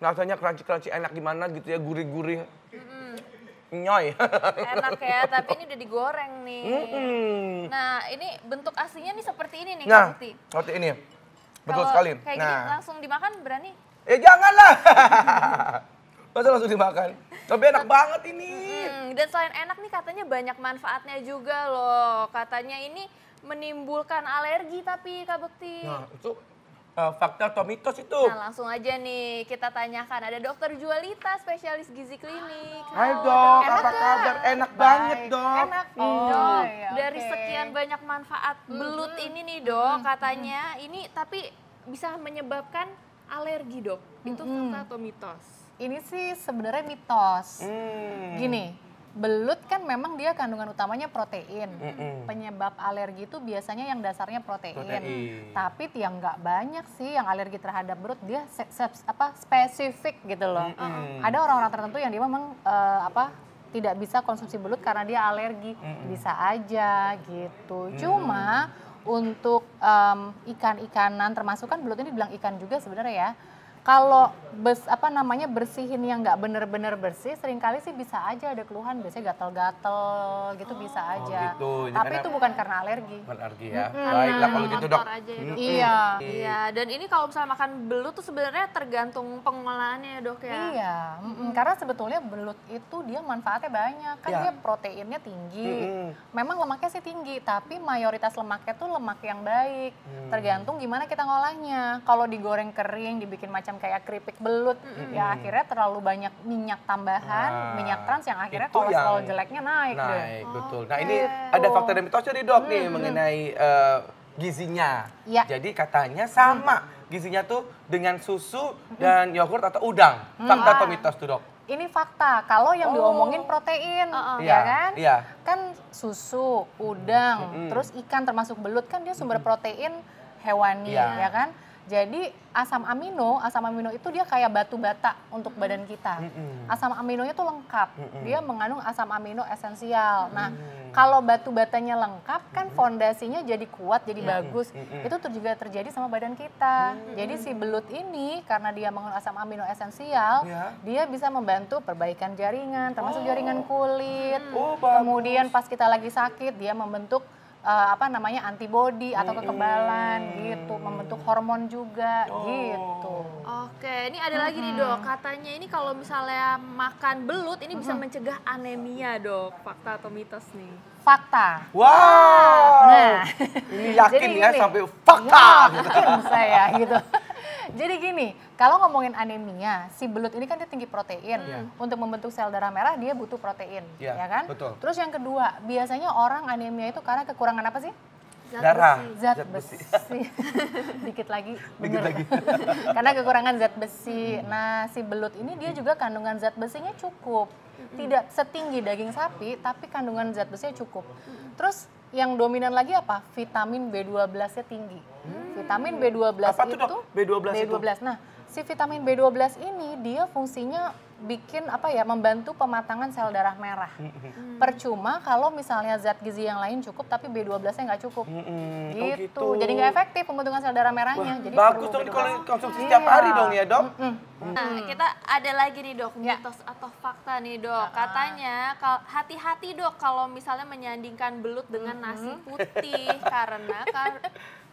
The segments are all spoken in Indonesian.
rasanya crunchy-crunchy enak gimana gitu ya, gurih-gurih. Nyoy. Enak ya, tapi ini udah digoreng nih. Nah, ini bentuk aslinya nih seperti ini nih, Kak Nah, Bukti. seperti ini. Betul Kalau sekali. kayak gini langsung dimakan berani? Janganlah. Masa langsung dimakan? Tapi enak banget ini. Dan selain enak nih katanya banyak manfaatnya juga loh. Katanya ini menimbulkan alergi tapi Kak Bukti. Nah, itu fakta atau mitos itu? Nah, langsung aja nih kita tanyakan. Ada Dokter Jualita, spesialis gizi klinik. Hai dok, apa kabar? Enak banget dok. Enak dok. Dari sekian banyak manfaat belut ini nih dok, katanya ini tapi bisa menyebabkan alergi dok. Itu fakta atau mitos? Ini sih sebenarnya mitos. Gini, belut kan memang dia kandungan utamanya protein. Penyebab alergi itu biasanya yang dasarnya protein. Tapi yang nggak banyak sih yang alergi terhadap belut, dia spesifik gitu loh. Ada orang-orang tertentu yang dia memang tidak bisa konsumsi belut karena dia alergi. Bisa aja gitu. Cuma untuk ikan-ikanan, termasuk kan belut ini dibilang ikan juga sebenarnya ya. Kalau bersihin yang nggak bener-bener bersih, seringkali sih bisa aja ada keluhan, biasanya gatel-gatel gitu bisa aja. Gitu. Tapi itu bukan karena alergi. Bukan alergi ya. Baiklah kalau gitu dok. Aja ya, dok. Iya. Iya, dan ini kalau misalnya makan belut tuh sebenarnya tergantung pengolahannya ya dok ya. Iya, karena sebetulnya belut itu dia manfaatnya banyak, kan dia proteinnya tinggi. Memang lemaknya sih tinggi, tapi mayoritas lemaknya tuh lemak yang baik. Tergantung gimana kita ngolahnya. Kalau digoreng kering, dibikin macam kayak keripik belut, ya akhirnya terlalu banyak minyak tambahan, minyak trans yang akhirnya kolesterol jeleknya naik deh. Betul. Nah ini ada fakta dan mitosnya nih dok nih mengenai gizinya. Ya. Jadi katanya sama gizinya tuh dengan susu dan yogurt atau udang. Fakta atau mitos tuh dok? Ini fakta, kalau yang diomongin protein, ya kan? Iya. Kan susu, udang, terus ikan termasuk belut kan dia sumber protein hewani, ya kan? Jadi asam amino itu dia kayak batu bata untuk badan kita. Asam aminonya tuh lengkap, dia mengandung asam amino esensial. Nah, kalau batu batanya lengkap kan fondasinya jadi kuat, jadi bagus. Itu juga terjadi sama badan kita. Jadi si belut ini karena dia mengandung asam amino esensial, dia bisa membantu perbaikan jaringan, termasuk jaringan kulit. Kemudian pas kita lagi sakit, dia membentuk antibodi atau kekebalan gitu, membentuk hormon juga gitu. Oke, ini ada lagi nih dok, katanya ini kalau misalnya makan belut ini bisa mencegah anemia dok, fakta atau mitos nih? Fakta. Wow. Nah, ini yakin jadi ya gini, sampai fakta. Yakin saya gitu. Jadi gini, kalau ngomongin anemia, si belut ini kan dia tinggi protein. Untuk membentuk sel darah merah dia butuh protein, ya kan? Betul. Terus yang kedua, biasanya orang anemia itu karena kekurangan apa sih? Darah. Zat besi. Dikit lagi. Karena kekurangan zat besi. Nah, si belut ini dia juga kandungan zat besinya cukup. Tidak setinggi daging sapi, tapi kandungan zat besinya cukup. Terus yang dominan lagi apa? Vitamin B12-nya tinggi. Vitamin B12 apa itu tuh, dok? B12 itu? Nah, si vitamin B12 ini dia fungsinya bikin membantu pematangan sel darah merah. Percuma kalau misalnya zat gizi yang lain cukup tapi B12-nya nggak cukup. Gitu. Jadi nggak efektif pembentukan sel darah merahnya. Jadi bagus dong kalau konsumsi setiap hari dong ya dok. Nah, kita ada lagi nih dok, mitos atau fakta nih dok. Katanya hati-hati dok kalau misalnya menyandingkan belut dengan nasi putih karena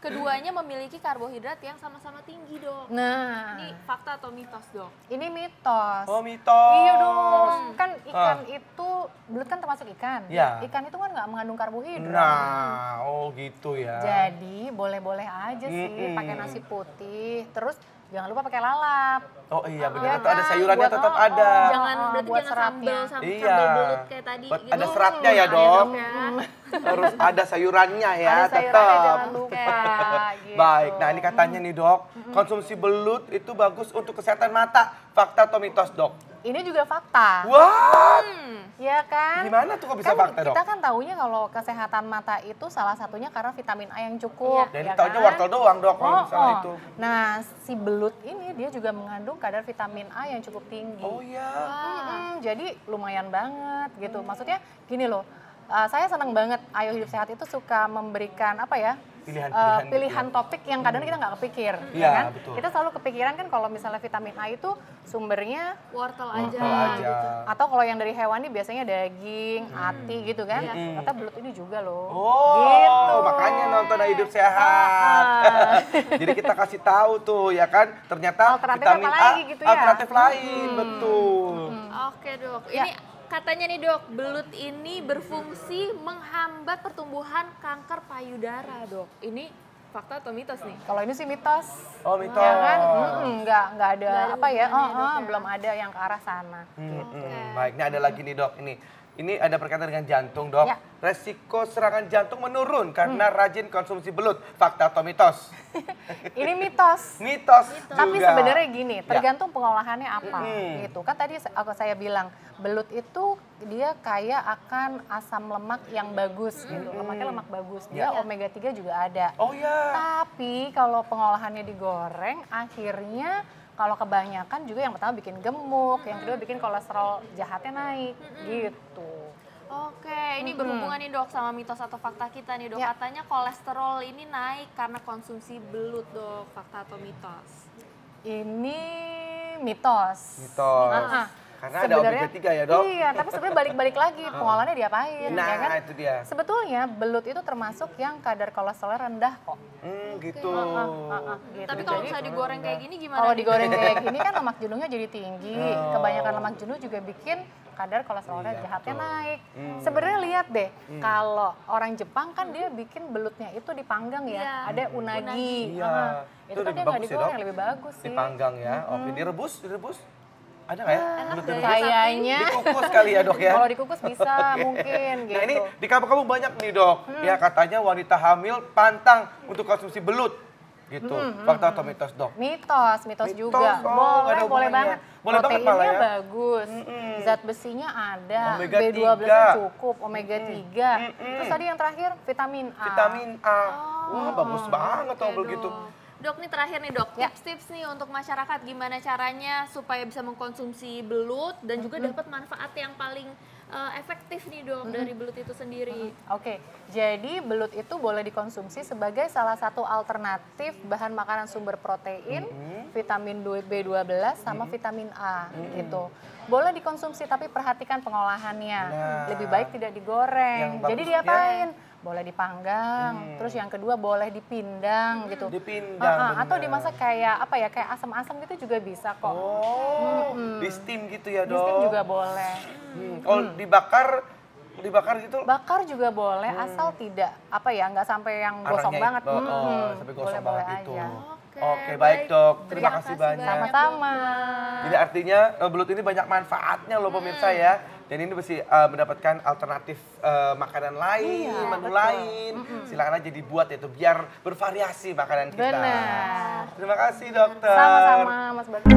keduanya memiliki karbohidrat yang sama-sama tinggi dok. Nah, ini fakta atau mitos dok? Ini mitos. Oh mitos. Iya dong, kan ikan itu, belut kan termasuk ikan. Ya. Ikan itu kan nggak mengandung karbohidrat. Nah, gitu ya. Jadi boleh-boleh aja sih pakai nasi putih. Terus jangan lupa pakai lalap. Oh iya benar, Ya itu ada kan? sayurannya Buat- tetap ada. Berarti buat jangan seratnya. sambal belut kayak tadi Buat gitu. ada seratnya ya dok. Harus ada sayurannya ya Ada sayurannya, tetap. jangan lupa. Gitu. Baik, nah ini katanya nih dok, konsumsi belut itu bagus untuk kesehatan mata. Fakta atau mitos dok? Ini juga fakta. What? Ya kan? Gimana tuh kok bisa Kan fakta dok? kita kan taunya kalau kesehatan mata itu salah satunya karena vitamin A yang cukup. Dan ya taunya kan? wortel doang dok kalau misalnya itu. Nah, si belut ini dia juga mengandung kadar vitamin A yang cukup tinggi. Oh iya. Jadi lumayan banget gitu. Maksudnya gini loh, Saya senang banget Ayo Hidup Sehat itu suka memberikan apa ya? Pilihan topik yang kadang kita nggak kepikir, Iya, kan? betul. Kita selalu kepikiran kan kalau misalnya vitamin A itu sumbernya Wortel aja. aja. atau kalau yang dari hewani biasanya daging, ati gitu kan. Ternyata belut ini juga loh. Oh, Gitu. makanya nonton Ayo Hidup Sehat. Jadi kita kasih tahu tuh ya kan, ternyata Alternatif vitamin apa A lagi gitu ya? alternatif lain, betul. Oke dok, Ya. ini katanya nih dok, belut ini berfungsi menghambat pertumbuhan kanker payudara dok. Ini fakta atau mitos nih? Kalau ini sih mitos. Oh, mitos. Ya kan? Nggak ada Nggak ada apa ya? hubungannya, Dok, ya? Belum ada yang ke arah sana. Gitu. Baik, ini ada lagi nih dok, ini ada berkaitan dengan jantung dok. Ya. Resiko serangan jantung menurun karena rajin konsumsi belut. Fakta atau mitos? Ini mitos. Mitos juga. Tapi sebenarnya gini, Ya. tergantung pengolahannya apa gitu. Kan tadi saya bilang belut itu dia kaya akan asam lemak yang bagus gitu. Lemaknya lemak bagus. Dia omega 3 juga ada. Oh ya. Tapi kalau pengolahannya digoreng akhirnya kalau kebanyakan juga yang pertama bikin gemuk, yang kedua bikin kolesterol jahatnya naik gitu. Oke, ini berhubungan nih dok sama mitos atau fakta kita nih dok. Ya. Katanya kolesterol ini naik karena konsumsi belut dok. Fakta atau mitos? Ini mitos. Mitos. Ah, Karena ada omega 3 ya dok. Iya, tapi sebenarnya balik-balik lagi pengolahannya diapain, Nah, ya kan? itu dia. Sebetulnya belut itu termasuk yang kadar kolesterol rendah kok. Gitu. Gitu. Tapi kalau Jadi, misalnya digoreng kayak gini gimana? kalau nih? digoreng kayak gini kan lemak jenuhnya jadi tinggi. Kebanyakan lemak jenuh juga bikin kadar kolesterolnya jahatnya naik. Sebenarnya lihat deh, kalau orang Jepang kan dia bikin belutnya itu dipanggang ya. Iya. Ada unagi. Iya. Itu kan dia nggak bagus ya, digoreng, Dok? lebih bagus sih. Dipanggang ya. Oke, direbus? Ada nggak ya? Belut direbus? Kayaknya Dikukus kali ya dok ya? kalau dikukus bisa mungkin gitu. Nah ini di kampung-kampung banyak nih dok. Ya katanya wanita hamil pantang untuk konsumsi belut. Gitu. Fakta atau mitos dok? Mitos Mitos, juga. oh, nggak ada Boleh hubungannya. banget. Boleh banget malah Proteinnya ya. bagus. Zat besinya ada. Omega B12 3. cukup, omega 3. Terus tadi yang terakhir vitamin A. Vitamin A. Wah bagus banget dong Oke, begitu. Dok nih terakhir nih dok, Ya. tips-tips nih untuk masyarakat gimana caranya supaya bisa mengkonsumsi belut dan juga dapat manfaat yang paling efektif nih dok dari belut itu sendiri. Oke, jadi belut itu boleh dikonsumsi sebagai salah satu alternatif bahan makanan sumber protein, vitamin B12 sama vitamin A gitu. Boleh dikonsumsi tapi perhatikan pengolahannya. Nah. Lebih baik tidak digoreng. Yang Jadi bagusnya- diapain? Boleh dipanggang, terus yang kedua boleh dipindang gitu. Dipindang, Atau bener. dimasak kayak apa ya? Kayak asam-asam gitu juga bisa kok. Oh, di steam gitu ya Di dok? steam juga boleh. Kalau dibakar gitu? Bakar juga boleh asal tidak apa ya, nggak sampai yang gosong Arangnya banget. sampai gosong Boleh-boleh banget gitu. aja. Oke, baik dok. Terima kasih banyak. Sama-sama. Jadi artinya belut ini banyak manfaatnya loh pemirsa ya. Dan ini mesti mendapatkan alternatif makanan lain, Iya, menu betul. lain. Silakan aja dibuat itu biar bervariasi makanan kita. Benar. Terima kasih dokter. Sama-sama Mas Bagus.